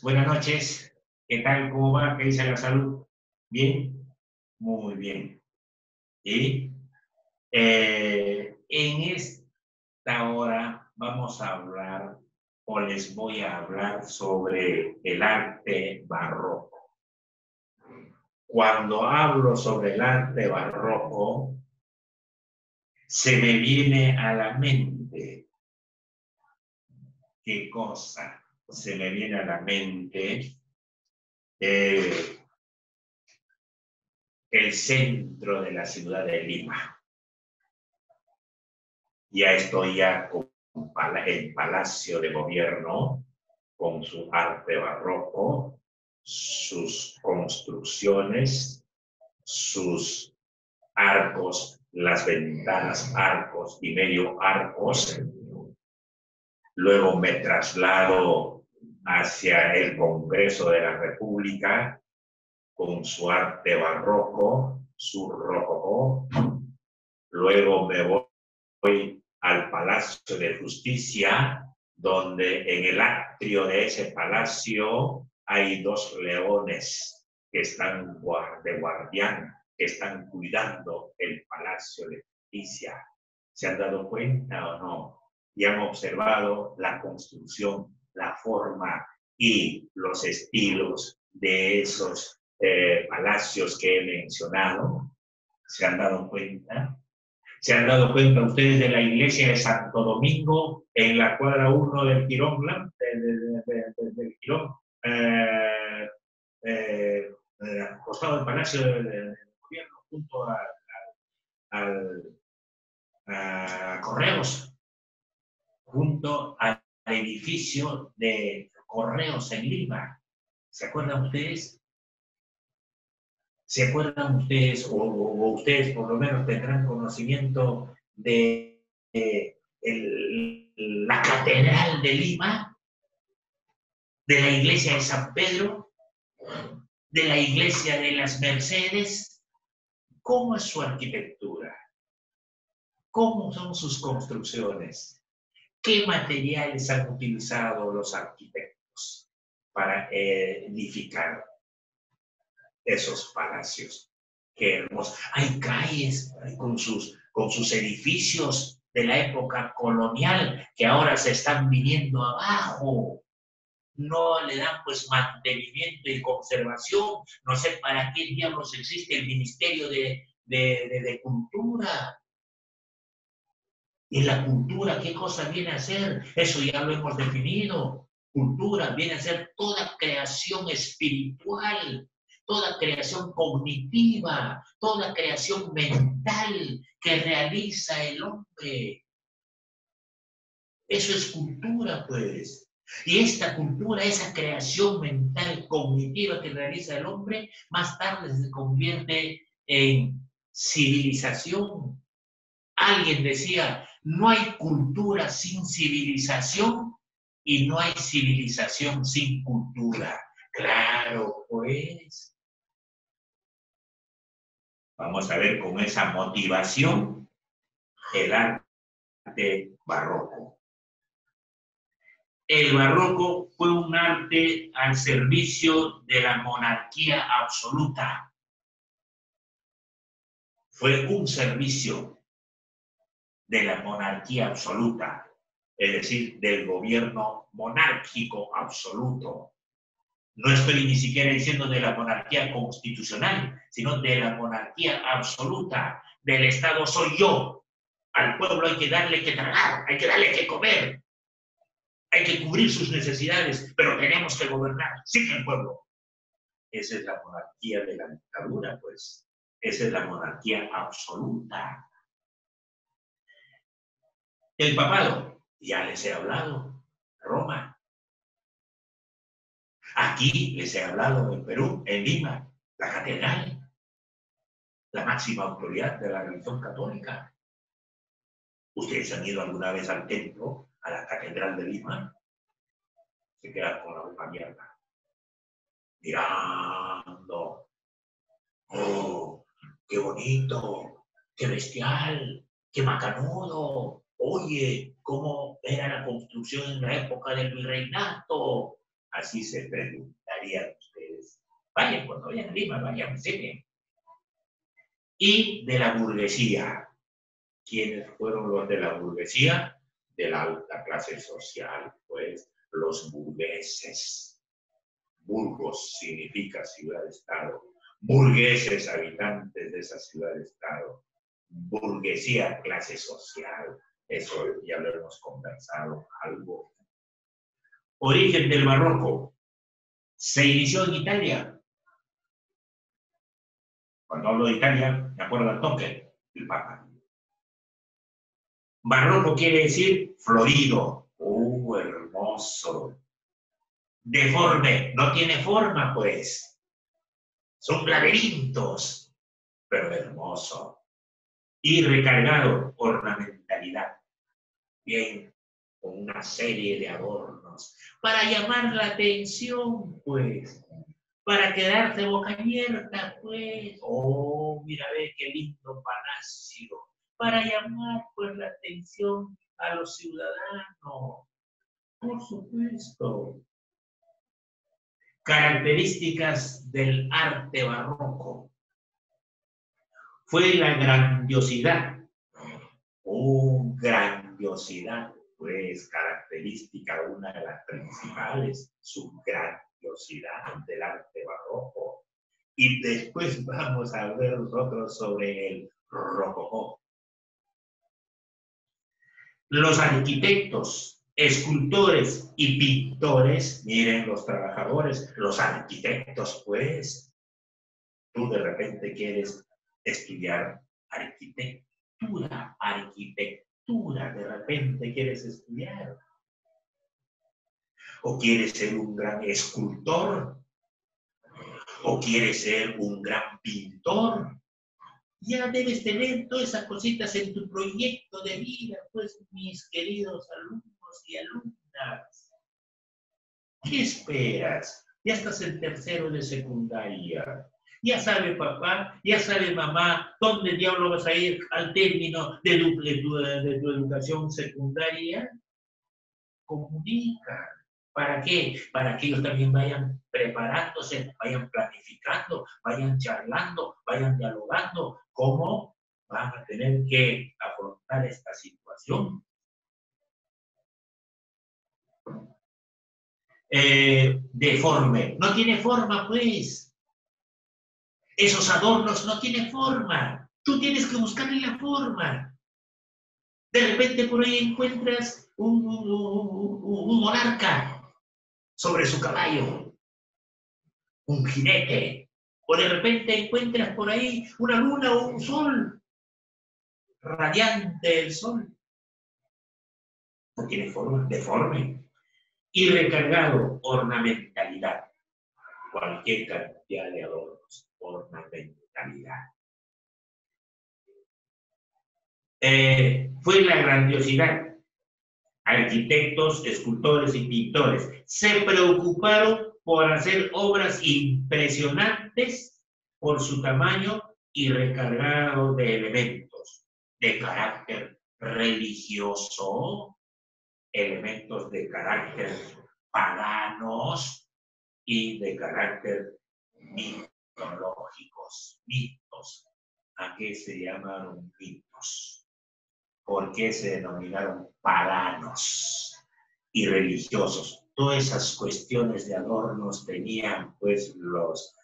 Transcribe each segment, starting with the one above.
Buenas noches. ¿Qué tal? ¿Cómo va? ¿Qué dice la salud? ¿Bien? Muy bien. Y en esta hora vamos a hablar o les voy a hablar sobre el arte barroco. Cuando hablo sobre el arte barroco, se me viene a la mente. ¿Qué cosa? Se me viene a la mente el centro de la ciudad de Lima. Ya estoy con el Palacio de Gobierno, con su arte barroco, sus construcciones, sus arcos, las ventanas, arcos y medio arcos. Luego me traslado hacia el Congreso de la República con su arte barroco, su rococó. Luego me voy al Palacio de Justicia, donde en el atrio de ese palacio hay dos leones que están de guardián, que están cuidando el Palacio de Justicia. ¿Se han dado cuenta o no? Y han observado la construcción, la forma y los estilos de esos palacios que he mencionado. ¿Se han dado cuenta? ¿Se han dado cuenta ustedes de la iglesia de Santo Domingo en la cuadra 1 del Quirón, del Quirón, al costado del Palacio del Gobierno, junto a Correos, junto al edificio de Correos en Lima? ¿Se acuerdan ustedes? ¿Se acuerdan ustedes, o ustedes por lo menos tendrán conocimiento de la Catedral de Lima, de la Iglesia de San Pedro, de la Iglesia de las Mercedes? ¿Cómo es su arquitectura? ¿Cómo son sus construcciones? ¿Qué materiales han utilizado los arquitectos para edificar esos palacios? Qué hermoso. Hay calles con sus edificios de la época colonial que ahora se están viniendo abajo. No le dan pues mantenimiento y conservación. No sé para qué diablos existe el Ministerio de Cultura. ¿Y la cultura qué cosa viene a ser? Eso ya lo hemos definido. Cultura viene a ser toda creación espiritual, toda creación cognitiva, toda creación mental que realiza el hombre. Eso es cultura, pues. Y esta cultura, esa creación mental cognitiva que realiza el hombre, más tarde se convierte en civilización. Alguien decía, no hay cultura sin civilización y no hay civilización sin cultura. Claro, pues. Vamos a ver con esa motivación el arte barroco. El barroco fue un arte al servicio de la monarquía absoluta. Fue un servicio de la monarquía absoluta, es decir, del gobierno monárquico absoluto. No estoy ni siquiera diciendo de la monarquía constitucional, sino de la monarquía absoluta. Del Estado soy yo. Al pueblo hay que darle que tragar, hay que darle que comer, hay que cubrir sus necesidades, pero tenemos que gobernar sin el pueblo. Esa es la monarquía de la dictadura, pues. Esa es la monarquía absoluta. El papado, ya les he hablado, Roma. Aquí les he hablado en Perú, en Lima, la catedral, la máxima autoridad de la religión católica. ¿Ustedes han ido alguna vez al templo, a la catedral de Lima? Se quedan con la boca abierta, mirando. ¡Oh, qué bonito! ¡Qué bestial! ¡Qué macanudo! Oye, ¿cómo era la construcción en la época del virreinato? Así se preguntarían ustedes. Vayan, cuando vayan a Lima, vayan, sí. Y de la burguesía. ¿Quiénes fueron los de la burguesía? De la alta clase social, pues los burgueses. Burgos significa ciudad-estado. Burgueses, habitantes de esa ciudad-estado. Burguesía, clase social. Eso ya lo hemos conversado algo. Origen del barroco. Se inició en Italia. Cuando hablo de Italia, me acuerdo al toque, el Papa. Barroco quiere decir florido. Hermoso. Deforme, no tiene forma, pues. Son laberintos, pero hermoso. Y recargado, ornamentalidad. Bien, con una serie de adornos. Para llamar la atención, pues. Para quedarse boca abierta, pues. Oh, mira, ve qué lindo palacio. Para llamar, pues, la atención a los ciudadanos. Por supuesto. Características del arte barroco. Fue la grandiosidad. Grandiosidad, pues característica, una de las principales, su grandiosidad del arte barroco. Y después vamos a ver nosotros sobre el rococó. Los arquitectos, escultores y pintores, miren los trabajadores, los arquitectos, pues, tú de repente quieres estudiar arquitectura, de repente quieres estudiar. O quieres ser un gran escultor, o quieres ser un gran pintor. Ya debes tener todas esas cositas en tu proyecto de vida, pues, mis queridos alumnos y alumnas. ¿Qué esperas? Ya estás en tercero de secundaria. Ya sabe papá, ya sabe mamá, ¿dónde diablo vas a ir al término de tu educación secundaria? Comunica. ¿Para qué? Para que ellos también vayan preparándose, vayan planificando, vayan charlando, vayan dialogando. ¿Cómo van a tener que afrontar esta situación? Deforme. No tiene forma, pues. Esos adornos no tienen forma. Tú tienes que buscarle la forma. De repente por ahí encuentras un monarca sobre su caballo, un jinete, o de repente encuentras por ahí una luna o un sol, radiante el sol. No tiene forma, deforme. Y recargado, ornamentalidad. Cualquier cantidad de adornos, ornamentalidad. Fue la grandiosidad. Arquitectos, escultores y pintores se preocuparon por hacer obras impresionantes por su tamaño y recargado de elementos de carácter religioso, elementos de carácter paganos y de carácter mitológicos, mitos. ¿A qué se llamaron mitos? ¿Por qué se denominaron paganos y religiosos? Todas esas cuestiones de adornos tenían, pues, los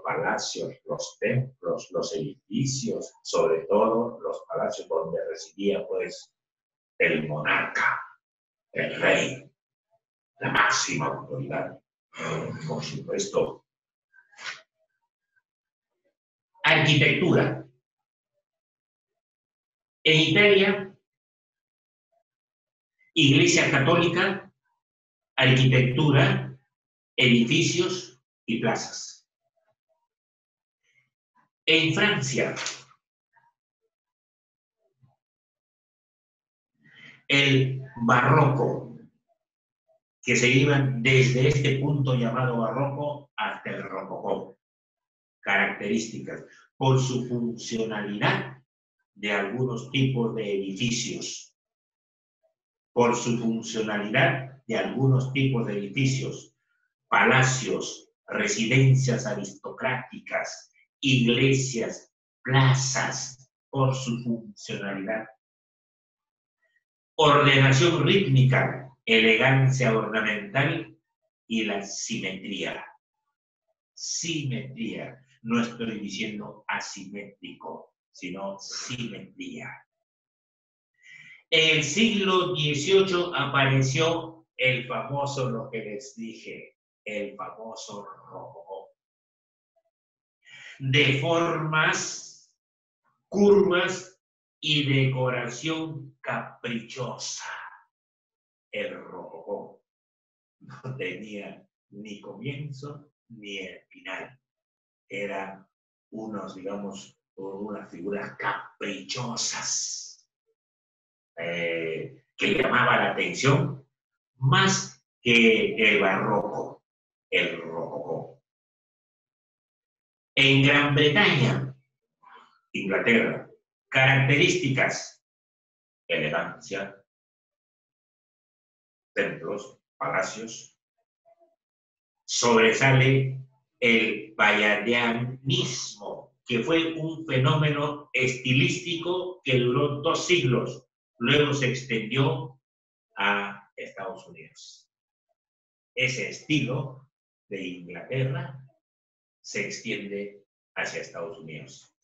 palacios, los templos, los edificios, sobre todo los palacios donde residía, pues, el monarca, el rey, la máxima autoridad, por supuesto. Arquitectura. En Italia, Iglesia Católica, arquitectura, edificios y plazas. En Francia, el barroco, que se iba desde este punto llamado barroco hasta el rococó. Características, por su funcionalidad de algunos tipos de edificios, por su funcionalidad de algunos tipos de edificios, palacios, residencias aristocráticas, iglesias, plazas, por su funcionalidad. Ordenación rítmica, elegancia ornamental y la simetría. Simetría. No estoy diciendo asimétrico, sino simetría. En el siglo XVIII apareció el famoso, lo que les dije, el famoso rococó. De formas, curvas y decoración caprichosa. El rococó no tenía ni comienzo ni el final. Eran unas figuras caprichosas que llamaban la atención más que el barroco, el rococó. En Gran Bretaña, Inglaterra, características: elegancia, templos, palacios. Sobresale el palladianismo, que fue un fenómeno estilístico que duró 2 siglos. Luego se extendió a Estados Unidos. Ese estilo de Inglaterra se extiende hacia Estados Unidos.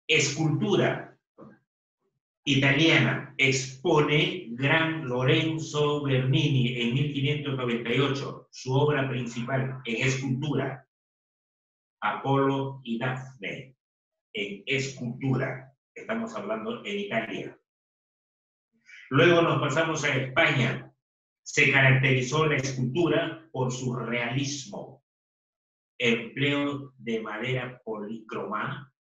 Escultura italiana expone Gran Lorenzo Bernini en 1598, su obra principal en escultura, Apolo y Dafne, en escultura. Estamos hablando en Italia. Luego nos pasamos a España. Se caracterizó la escultura por su realismo, empleo de madera polícroma,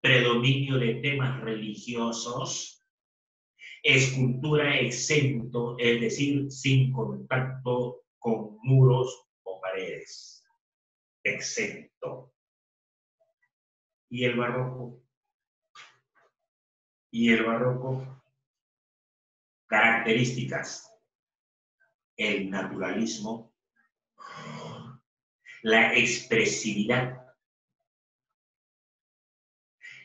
predominio de temas religiosos, escultura exento, es decir, sin contacto con muros o paredes, exento. ¿Y el barroco? ¿Y el barroco? Características: el naturalismo, la expresividad,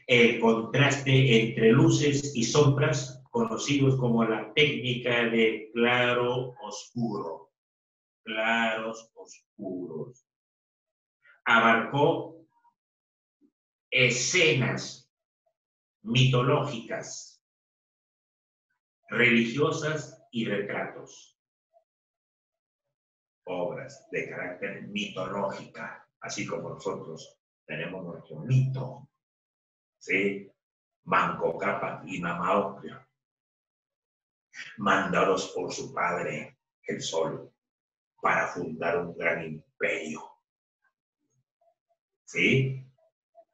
el contraste entre luces y sombras, conocidos como la técnica de claro-oscuro. Claros oscuros. Abarcó escenas mitológicas, religiosas y retratos. Obras de carácter mitológica, así como nosotros tenemos nuestro mito, ¿sí? Manco Cápac y Mama Ocllo, mandados por su padre, el Sol, para fundar un gran imperio. ¿Sí?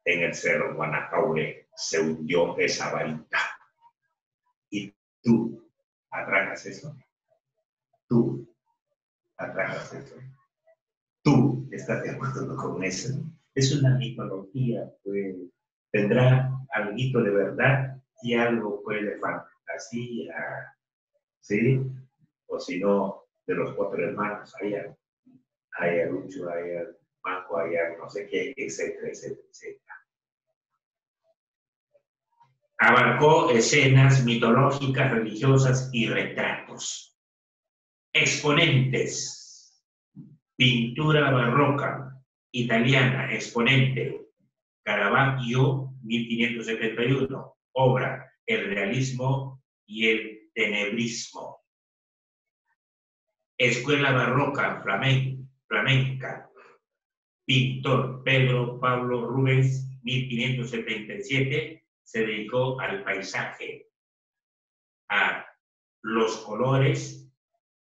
En el cerro Guanacaure se hundió esa varita. Y tú atrajas eso. Tú atrajas eso. Tú estás de acuerdo con eso. Es una mitología, pues tendrá algo de verdad y algo pues de fantasía, ¿sí? O si no, de los 4 hermanos, hay Lucho, hay Manco, hay no sé qué, etcétera, etcétera, etcétera. Abarcó escenas mitológicas, religiosas y retratos. Exponentes: pintura barroca italiana, exponente Caravaggio, 1571, obra El realismo y el tenebrismo. Escuela barroca flamenca, pintor Pedro Pablo Rubens, 1577, se dedicó al paisaje, a los colores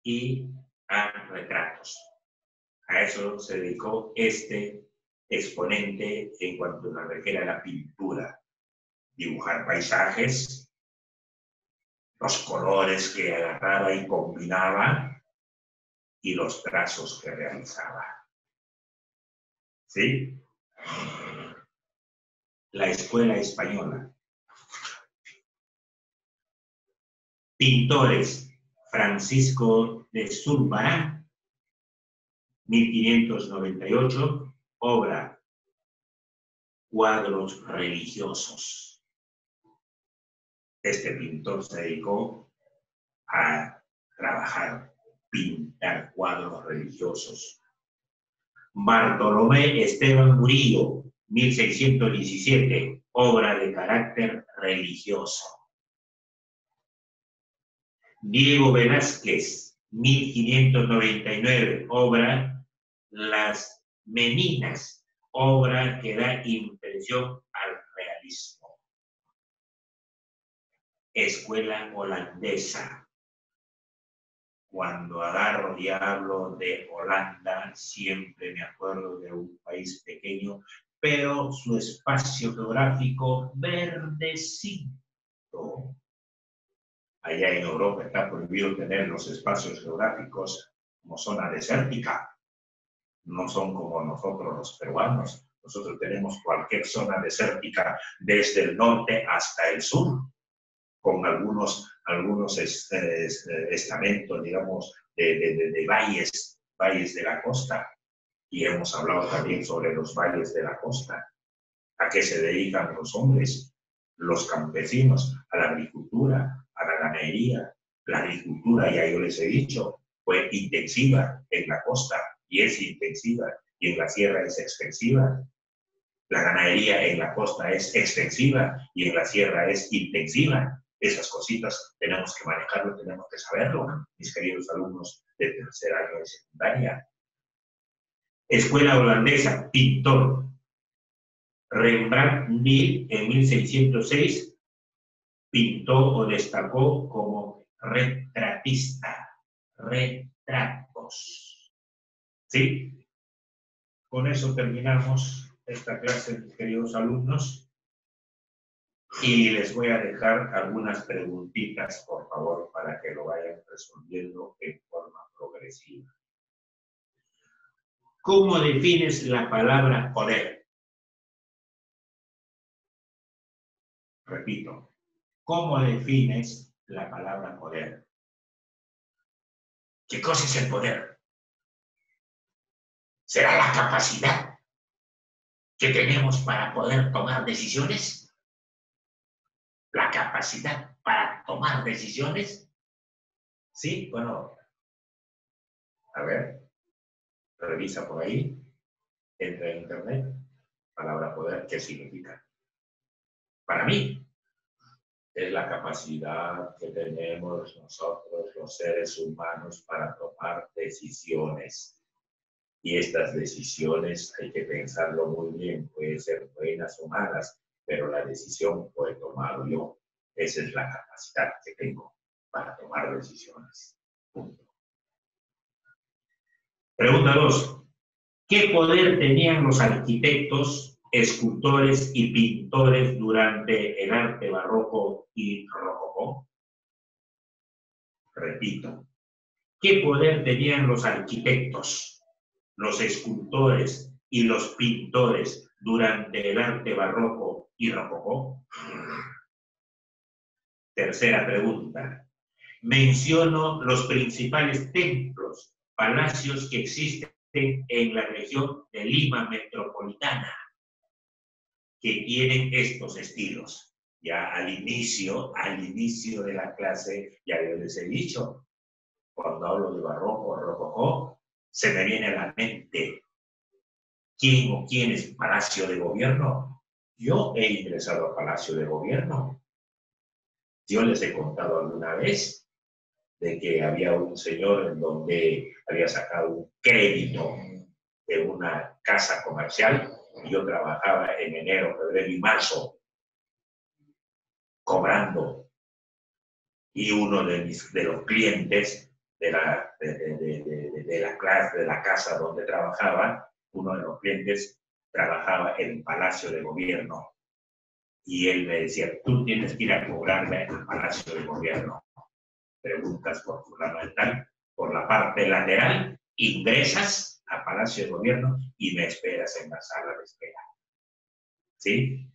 y a retratos. A eso se dedicó este exponente en cuanto a lo que era la pintura. Dibujar paisajes, los colores que agarraba y combinaba y los trazos que realizaba. ¿Sí? La escuela española. Pintores Francisco de Zurbarán, 1598, obra Cuadros religiosos. Este pintor se dedicó a trabajar, pintar cuadros religiosos. Bartolomé Esteban Murillo, 1617, obra de carácter religioso. Diego Velázquez, 1599, obra Las Meninas, obra que da impresión al realismo. Escuela holandesa. Cuando agarro y hablo de Holanda, siempre me acuerdo de un país pequeño, pero su espacio geográfico verdecito. Allá en Europa está prohibido tener los espacios geográficos como zona desértica. No son como nosotros los peruanos. Nosotros tenemos cualquier zona desértica desde el norte hasta el sur, con algunos estamentos, digamos, de valles de la costa. Y hemos hablado también sobre los valles de la costa. ¿A qué se dedican los hombres? Los campesinos, a la agricultura, a la ganadería. La agricultura, ya yo les he dicho, fue intensiva en la costa y es intensiva, y en la sierra es extensiva. La ganadería en la costa es extensiva y en la sierra es intensiva. Esas cositas tenemos que manejarlo, tenemos que saberlo, mis queridos alumnos de tercer año de secundaria. Escuela holandesa, pintor. Rembrandt en 1606 pintó o destacó como retratista. Retratos. ¿Sí? Con eso terminamos esta clase, mis queridos alumnos. Y les voy a dejar algunas preguntitas, por favor, para que lo vayan resolviendo en forma progresiva. ¿Cómo defines la palabra poder? Repito, ¿cómo defines la palabra poder? ¿Qué cosa es el poder? ¿Será la capacidad que tenemos para poder tomar decisiones? ¿La capacidad para tomar decisiones? Sí, bueno, a ver, revisa por ahí, entra en internet, palabra poder, ¿qué significa? Para mí, es la capacidad que tenemos nosotros, los seres humanos, para tomar decisiones. Y estas decisiones hay que pensarlo muy bien, pueden ser buenas o malas, pero la decisión puedo tomar yo. Esa es la capacidad que tengo para tomar decisiones. Punto. Pregunta 2. ¿Qué poder tenían los arquitectos, escultores y pintores durante el arte barroco y rococó? Repito. ¿Qué poder tenían los arquitectos, los escultores y los pintores durante el arte barroco y rococó? Tercera pregunta. Menciono los principales templos, palacios que existen en la región de Lima metropolitana, que tienen estos estilos. Ya al inicio de la clase, ya les he dicho, cuando hablo de barroco o rococó, se me viene a la mente quién o quién es Palacio de Gobierno. Yo he ingresado al Palacio de Gobierno. Yo les he contado alguna vez de que había un señor en donde había sacado un crédito de una casa comercial y yo trabajaba en enero, febrero y marzo cobrando, y uno de los clientes de la clase, de la casa donde trabajaba, uno de los clientes trabajaba en el Palacio de Gobierno y él me decía, tú tienes que ir a cobrarme al Palacio de Gobierno. Preguntas por fulano de tal, por la parte lateral, ingresas a Palacio de Gobierno y me esperas en la sala de espera. ¿Sí?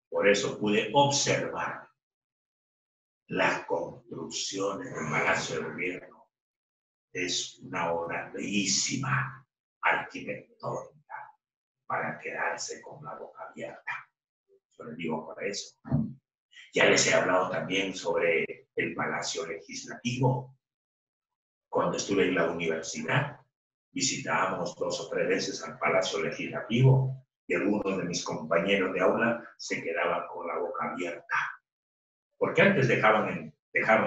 Por eso pude observar La construcción del Palacio de Gobierno es una obra bellísima, arquitectónica, para quedarse con la boca abierta. Yo les digo por eso. Ya les he hablado también sobre el Palacio Legislativo. Cuando estuve en la universidad, visitábamos 2 o 3 veces al Palacio Legislativo y algunos de mis compañeros de aula se quedaban con la boca abierta. Porque antes dejaban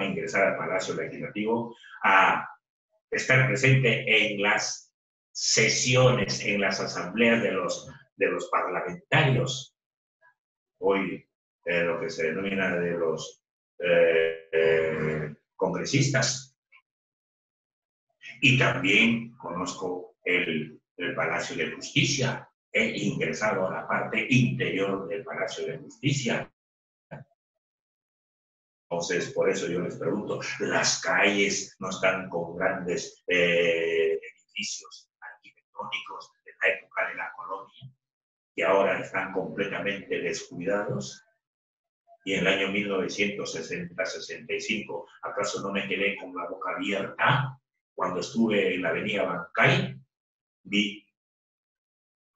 ingresar al Palacio Legislativo a estar presente en las sesiones, en las asambleas de los parlamentarios. Hoy, lo que se denomina de los congresistas. Y también conozco el Palacio de Justicia. He ingresado a la parte interior del Palacio de Justicia. Entonces, por eso yo les pregunto, las calles no están con grandes edificios arquitectónicos de la época de la colonia, que ahora están completamente descuidados. Y en el año 1960-65, ¿acaso no me quedé con la boca abierta? Cuando estuve en la avenida Bancay, vi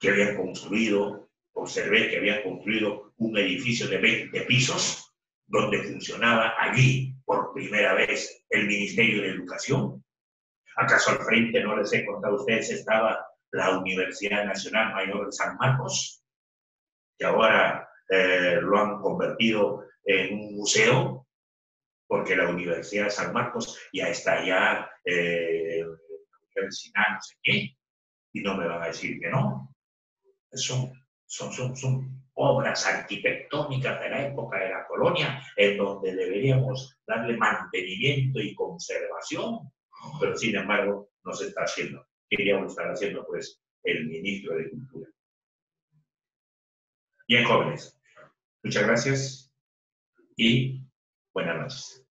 que habían construido, observé que habían construido un edificio de 20 pisos, donde funcionaba allí por primera vez el Ministerio de Educación. ¿Acaso al frente, no les he contado a ustedes, estaba la Universidad Nacional Mayor de San Marcos, que ahora lo han convertido en un museo, porque la Universidad de San Marcos ya está allá, universidad no sé qué, y no me van a decir que no. Son obras arquitectónicas de la época de la colonia, en donde deberíamos darle mantenimiento y conservación, pero sin embargo no se está haciendo. Queríamos estar haciendo, pues, el ministro de Cultura. Bien, jóvenes, muchas gracias y buenas noches.